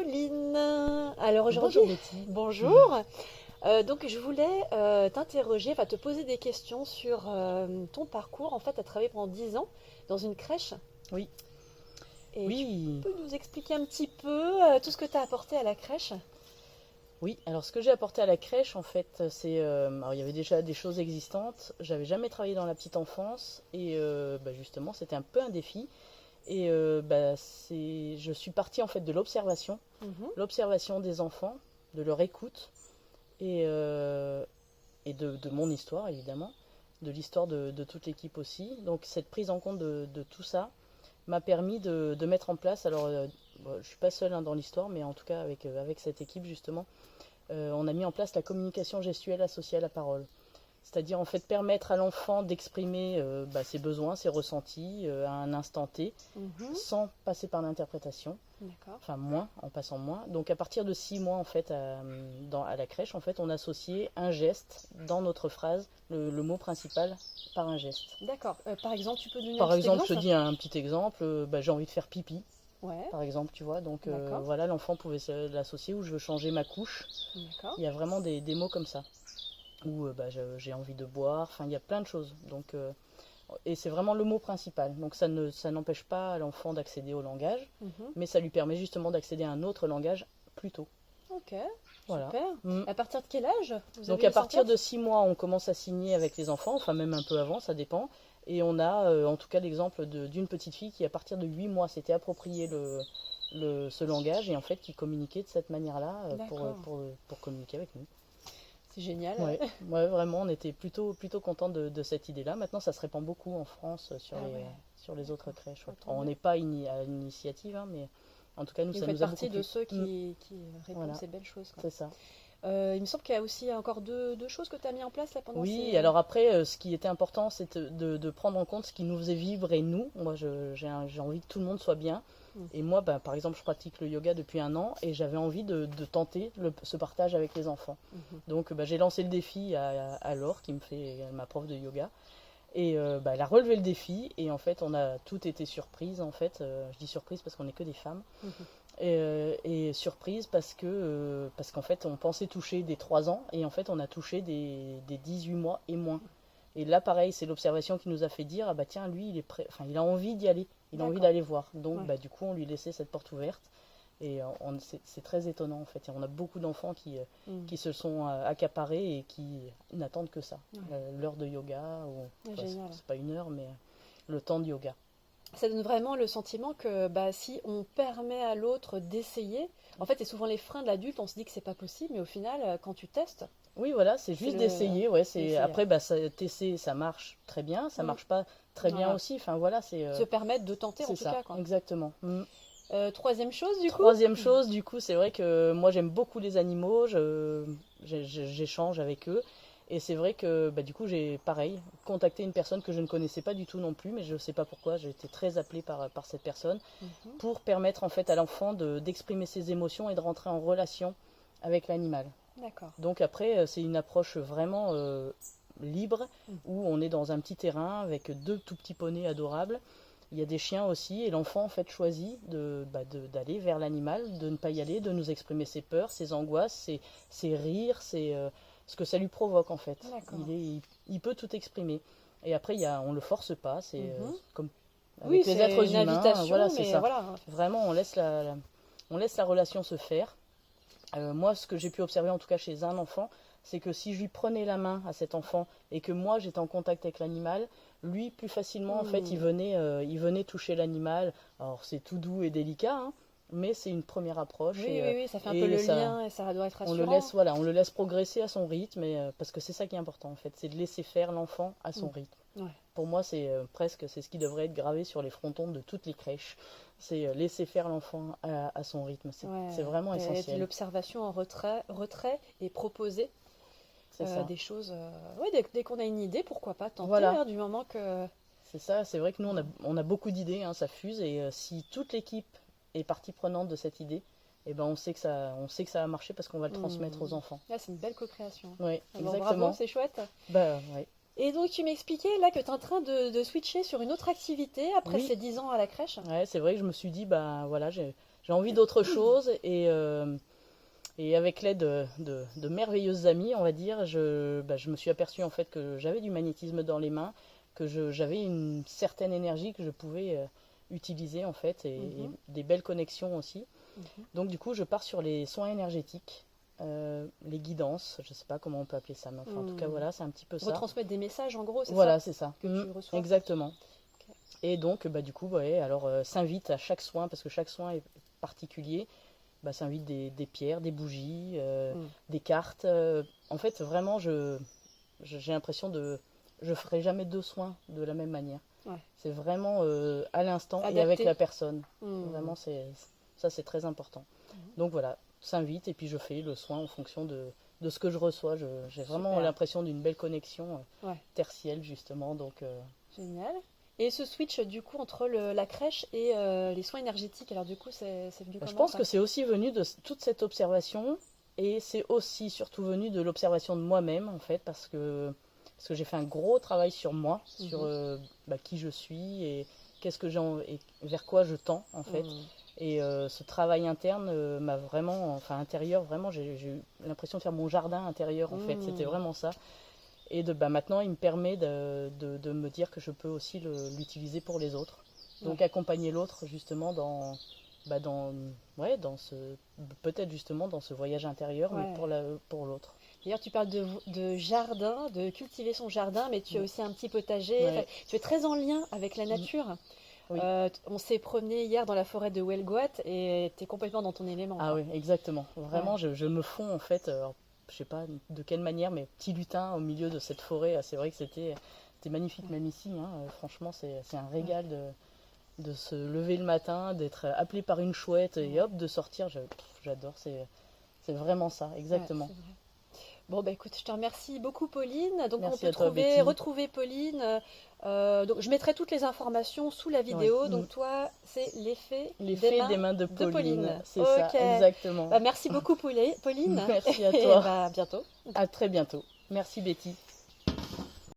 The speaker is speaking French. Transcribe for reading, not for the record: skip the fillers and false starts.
Pauline. Alors aujourd'hui, Bonjour Betty. bonjour. Donc je voulais t'interroger, te poser des questions sur ton parcours. En fait, tu as travaillé pendant 10 ans dans une crèche Oui, et tu oui, peux nous expliquer un petit peu tout ce que tu as apporté à la crèche? oui. Alors ce que j'ai apporté à la crèche, en fait, c'est, alors il y avait déjà des choses existantes. J'avais jamais travaillé dans la petite enfance et justement, c'était un peu un défi. Et je suis partie en fait de l'observation, Mhm. l'observation des enfants, de leur écoute et de mon histoire évidemment, de l'histoire de toute l'équipe aussi. Donc cette prise en compte de tout ça m'a permis de mettre en place, alors bon, je ne suis pas seule dans l'histoire, mais en tout cas avec cette équipe justement, on a mis en place la communication gestuelle associée à la parole. C'est-à-dire en fait permettre à l'enfant d'exprimer ses besoins, ses ressentis à un instant T, Mhm. sans passer par l'interprétation, D'accord. enfin moins, en passant moins. Donc à partir de 6 mois en fait à la crèche, en fait on associait un geste dans notre phrase, le mot principal par un geste. D'accord. Par exemple, tu peux donner un Par petit exemple, je te exemple? dis un petit exemple, j'ai envie de faire pipi, Ouais. par exemple, tu vois. Donc D'accord. voilà, l'enfant pouvait l'associer, ou je veux changer ma couche. D'accord. Il y a vraiment des mots comme ça. Ou j'ai envie de boire, enfin il y a plein de choses. Donc, et c'est vraiment le mot principal. Donc ça n'empêche pas l'enfant d'accéder au langage, Mhm. mais ça lui permet justement d'accéder à un autre langage plus tôt. Ok. Voilà. Super. Mm. À partir de quel âge vous Donc avez à mis ça en partir de place? 6 mois, on commence à signer avec les enfants, enfin même un peu avant, ça dépend. Et on a en tout cas l'exemple d'une petite fille qui à partir de 8 mois s'était approprié ce langage et en fait qui communiquait de cette manière-là D'accord. pour communiquer avec nous. C'est génial. Ouais, ouais, vraiment, on était plutôt content de cette idée-là. Maintenant, ça se répand beaucoup en France Ah ouais. sur les autres D'accord. crèches. Ouais. Tant On mieux. n'est pas à l'initiative, hein, mais en tout cas, nous, Et vous ça faites nous a beaucoup partie de plu. ceux Mm, qui répondent voilà, ces belles choses, quoi. c'est ça. Il me semble qu'il y a aussi encore deux choses que tu as mis en place là pendant Oui, ces... alors après, ce qui était important, c'était de prendre en compte ce qui nous faisait vibrer, nous. Moi, j'ai envie que tout le monde soit bien. Mm. Et moi, par exemple, je pratique le yoga depuis 1 an et j'avais envie de tenter ce partage avec les enfants. Mhm. Donc, j'ai lancé le défi à Laure, qui me fait ma prof de yoga. Et elle a relevé le défi et en fait on a toutes été surprises en fait. Je dis surprise parce qu'on n'est que des femmes. Mhm. Et surprise parce qu'en fait on pensait toucher des 3 ans et en fait on a touché des 18 mois et moins. Et là pareil c'est l'observation qui nous a fait dire ah bah tiens lui il est prêt, enfin il a envie d'y aller, il a envie D'accord. d'aller voir. Donc Ouais. du coup on lui laissait cette porte ouverte et c'est très étonnant en fait. Et on a beaucoup d'enfants Mm. qui se sont accaparés et qui n'attendent que ça. Ouais. L'heure de yoga, ou Ouais, enfin, génial. c'est pas une heure, mais le temps de yoga. Ça donne vraiment le sentiment que si on permet à l'autre d'essayer, en fait c'est souvent les freins de l'adulte, on se dit que c'est pas possible, mais au final quand tu testes, Oui, voilà, c'est c'est juste le... d'essayer. Ouais, c'est essayer, après, ouais. t'essaies, ça marche très bien, ça Mm. marche pas très bien Voilà. aussi. Enfin voilà, Se permettre de tenter en c'est tout ça, cas, quoi. exactement. Mm. Troisième chose du coup? Troisième chose, du coup, c'est vrai que moi j'aime beaucoup les animaux, j'échange avec eux. Et c'est vrai que du coup j'ai pareil contacté une personne que je ne connaissais pas du tout non plus, mais je ne sais pas pourquoi, j'ai été très appelée par cette personne Mhm. pour permettre en fait à l'enfant d'exprimer ses émotions et de rentrer en relation avec l'animal. D'accord. Donc après c'est une approche vraiment libre Mm. où on est dans un petit terrain avec deux tout petits poneys adorables. Il y a des chiens aussi et l'enfant en fait choisit d'aller vers l'animal, de ne pas y aller, de nous exprimer ses peurs, ses angoisses, ses rires, ce que ça lui provoque en fait. D'accord. Il peut tout exprimer. Et après on le force pas, c'est Mhm. comme Oui, avec les c'est êtres une humains, voilà invitation, c'est mais ça. voilà. Vraiment on laisse la relation se faire. Moi, ce que j'ai pu observer en tout cas chez un enfant, c'est que si je lui prenais la main à cet enfant et que moi j'étais en contact avec l'animal, lui plus facilement en fait Mm. il venait toucher l'animal. Alors c'est tout doux et délicat, hein, mais c'est une première approche Oui, oui, oui, ça fait un peu et le ça, lien et ça doit être on le rassurant. laisse voilà, on le laisse progresser à son rythme parce que c'est ça qui est important en fait, c'est de laisser faire l'enfant à son Mm. rythme. Ouais. Pour moi, c'est ce qui devrait être gravé sur les frontons de toutes les crèches. C'est laisser faire l'enfant à son rythme. C'est Ouais. vraiment essentiel. L'observation en retrait et proposer C'est ça. des choses. Ouais, dès qu'on a une idée, pourquoi pas tenter, Voilà, hein, du moment que. c'est ça. C'est vrai que nous, on a beaucoup d'idées, hein, ça fuse. Et si toute l'équipe est partie prenante de cette idée, eh ben, on sait que ça va marcher parce qu'on va le transmettre aux Hmm. enfants. Là, c'est une belle co-création. Oui, Ah bon, bravo, exactement. c'est chouette. Ouais. Et donc, tu m'expliquais là que tu es en train de switcher sur une autre activité après Oui, ces 10 ans à la crèche. ouais, c'est vrai que je me suis dit, voilà, j'ai envie d'autre chose et avec l'aide de merveilleuses amies, on va dire, je me suis aperçue en fait que j'avais du magnétisme dans les mains, que j'avais une certaine énergie que je pouvais utiliser en fait et des belles connexions aussi. Donc du coup, je pars sur les soins énergétiques, les guidances, je sais pas comment on peut appeler ça, mais enfin, en tout cas voilà, c'est un petit peu ça. Retransmettre des messages en gros, c'est Voilà, ça c'est ça. que tu reçois. Exactement. Et donc, du coup, ouais, alors s'invite à chaque soin, parce que chaque soin est particulier, s'invite des pierres, des bougies, des cartes. En fait, vraiment, j'ai l'impression je ferai jamais 2 soins de la même manière. Ouais. C'est vraiment à l'instant Adapté. et avec la personne. Vraiment, ça, c'est très important. Donc voilà, s'invite et puis je fais le soin en fonction de ce que je reçois. J'ai vraiment l'impression d'une belle connexion tertielle, justement. Donc, génial. Et ce switch, du coup, entre la crèche et les soins énergétiques, alors du coup, c'est venu comment? Je pense que c'est aussi venu de toute cette observation et c'est aussi surtout venu de l'observation de moi-même, en fait, parce que j'ai fait un gros travail sur moi, sur qui je suis et qu'est-ce que et vers quoi je tends, en fait. Et ce travail interne m'a vraiment, enfin intérieur, vraiment, j'ai eu l'impression de faire mon jardin intérieur, en fait. C'était vraiment ça. Et maintenant, il me permet de me dire que je peux aussi l'utiliser pour les autres. Donc accompagner l'autre justement dans peut-être justement dans ce voyage intérieur, mais pour l'autre. D'ailleurs, tu parles de jardin, de cultiver son jardin, mais tu as aussi un petit potager. Ouais. Tu es très en lien avec la nature. Oui. On s'est promené hier dans la forêt de Huelgoat et tu es complètement dans ton élément. Ah oui, exactement. Vraiment, je me fonds en fait, je sais pas de quelle manière, mais petit lutin au milieu de cette forêt. C'est vrai que c'était magnifique, même ici. Franchement, c'est un régal de se lever le matin, d'être appelé par une chouette et hop, de sortir. J'adore, c'est vraiment ça, exactement. Ouais, bon, écoute, je te remercie beaucoup, Pauline. Donc, Merci on peut retrouver Pauline. Donc, je mettrai toutes les informations sous la vidéo. Ouais. Donc, toi, c'est l'effet des mains de Pauline. C'est ça, exactement. Merci beaucoup, Pauline. Merci à toi. Et à bientôt. À très bientôt. Merci, Betty.